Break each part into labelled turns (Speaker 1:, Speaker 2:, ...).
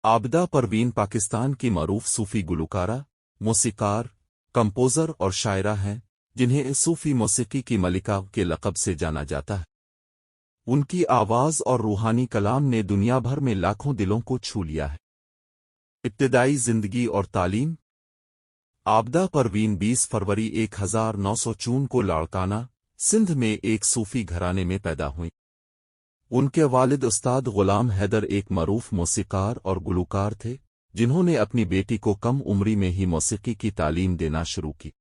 Speaker 1: आबिदा परवीन पाकिस्तान की मरूफ सूफी गुलकारा, मौसीकार, कंपोज़र और शायरा हैं, जिन्हें सूफी मौसीकी की मलिका के लक़ब से जाना जाता है। उनकी आवाज़ और रूहानी कलाम ने दुनिया भर में लाखों दिलों को छू लिया है। इब्तिदाई ज़िंदगी और तालीम। आबिदा परवीन 20 फरवरी 1954 को लाड़काना, सिंध में एक सूफी घराने में पैदा हुई। उनके वालिद उस्ताद गुलाम हैदर एक मरूफ मौसीकार और गुलकार थे, जिन्होंने अपनी बेटी को कम उम्री में ही मौसीकी की तालीम देना शुरू की।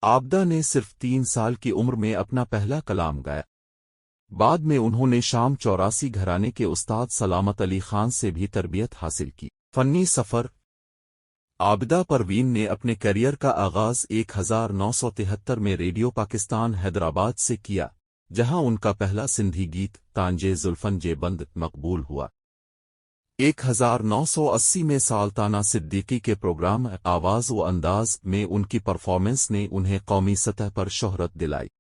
Speaker 1: आबिदा ने सिर्फ 3 साल की उम्र में अपना पहला कलाम गाया। बाद में उन्होंने शाम 84 घराने के उस्ताद सलामत अली खान से भी तरबियत हासिल की। फन्नी सफ़र। आबिदा परवीन ने अपने करियर का आगाज़ 1973 में रेडियो पाकिस्तान हैदराबाद से किया, जहां उनका पहला सिंधी गीत तांजे जुल्फन जे बंद मकबूल हुआ। 1980 में साल्ताना सिद्दीकी के प्रोग्राम आवाज़ व अंदाज में उनकी परफॉर्मेंस ने उन्हें कौमी सतह पर शोहरत दिलाई।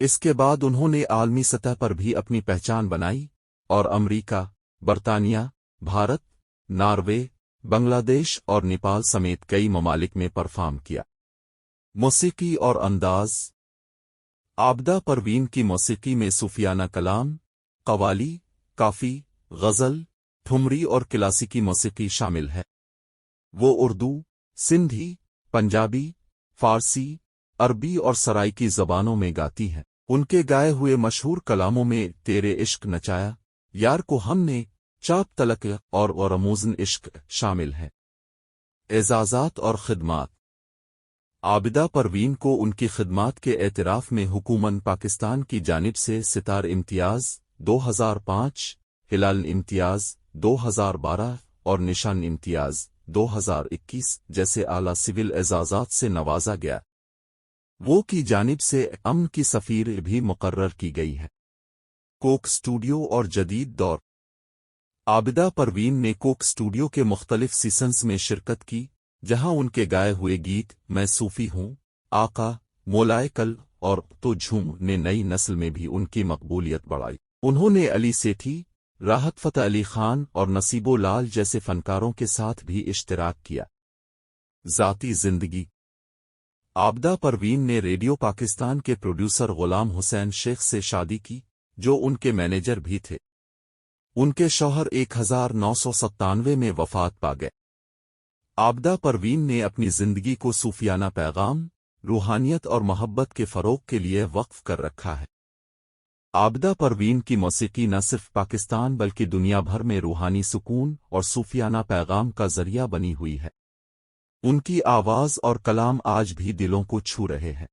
Speaker 1: इसके बाद उन्होंने आलमी सतह पर भी अपनी पहचान बनाई और अमरीका, बरतानिया, भारत, नॉर्वे, बांग्लादेश और नेपाल समेत कई ममालिक में परफॉर्म किया। मौसीकी और अंदाज। आबिदा परवीन की मौसीकी में सूफियाना कलाम, कवाली, काफी, गज़ल, ठुमरी और क्लासिकी मौसीकी शामिल है। वो उर्दू, सिंधी, पंजाबी, फारसी, अरबी और सराइकी ज़बानों में गाती हैं। उनके गाए हुए मशहूर कलामों में तेरे इश्क नचाया, यार को हमने, चाप तलक और रमूज़न इश्क शामिल हैं। एजाज़ात और खिदमात। आबिदा परवीन को उनकी खिदमात के एतराफ़ में हुकूमत पाकिस्तान की जानिब से सितार इम्तियाज़ 2005, हिलाल इम्तियाज़ 2012 और निशान इम्तियाज़ 2021 जैसे आला सिविल एजाज़ात से नवाजा गया। वो की जानिब से अमन की सफ़ीर भी मुकर्रर की गई है। कोक स्टूडियो और जदीद दौर। आबिदा परवीन ने कोक स्टूडियो के मुख्तलिफ सीज़न्स में शिरकत की, जहां उनके गाए हुए गीत मैं सूफी हूँ, आका, मोलाए कल और तो झूम ने नई नस्ल में भी उनकी मकबूलियत बढ़ाई। उन्होंने अली सेठी, राहत फ़तेह अली खान और नसीबो लाल जैसे फनकारों के साथ भी इश्तिराक किया। ज़ाती ज़िंदगी। आबिदा परवीन ने रेडियो पाकिस्तान के प्रोड्यूसर गुलाम हुसैन शेख से शादी की, जो उनके मैनेजर भी थे। उनके शौहर 1997 में वफ़ात पा गए। आबिदा परवीन ने अपनी ज़िंदगी को सूफियाना पैगाम, रूहानियत और मोहब्बत के फ़रोग़ के लिए वक्फ कर रखा है। आबिदा परवीन की मौसीकी न सिर्फ पाकिस्तान बल्कि दुनिया भर में रूहानी सुकून और सूफियाना पैगाम का ज़रिया बनी हुई है। उनकी आवाज़ और कलाम आज भी दिलों को छू रहे हैं।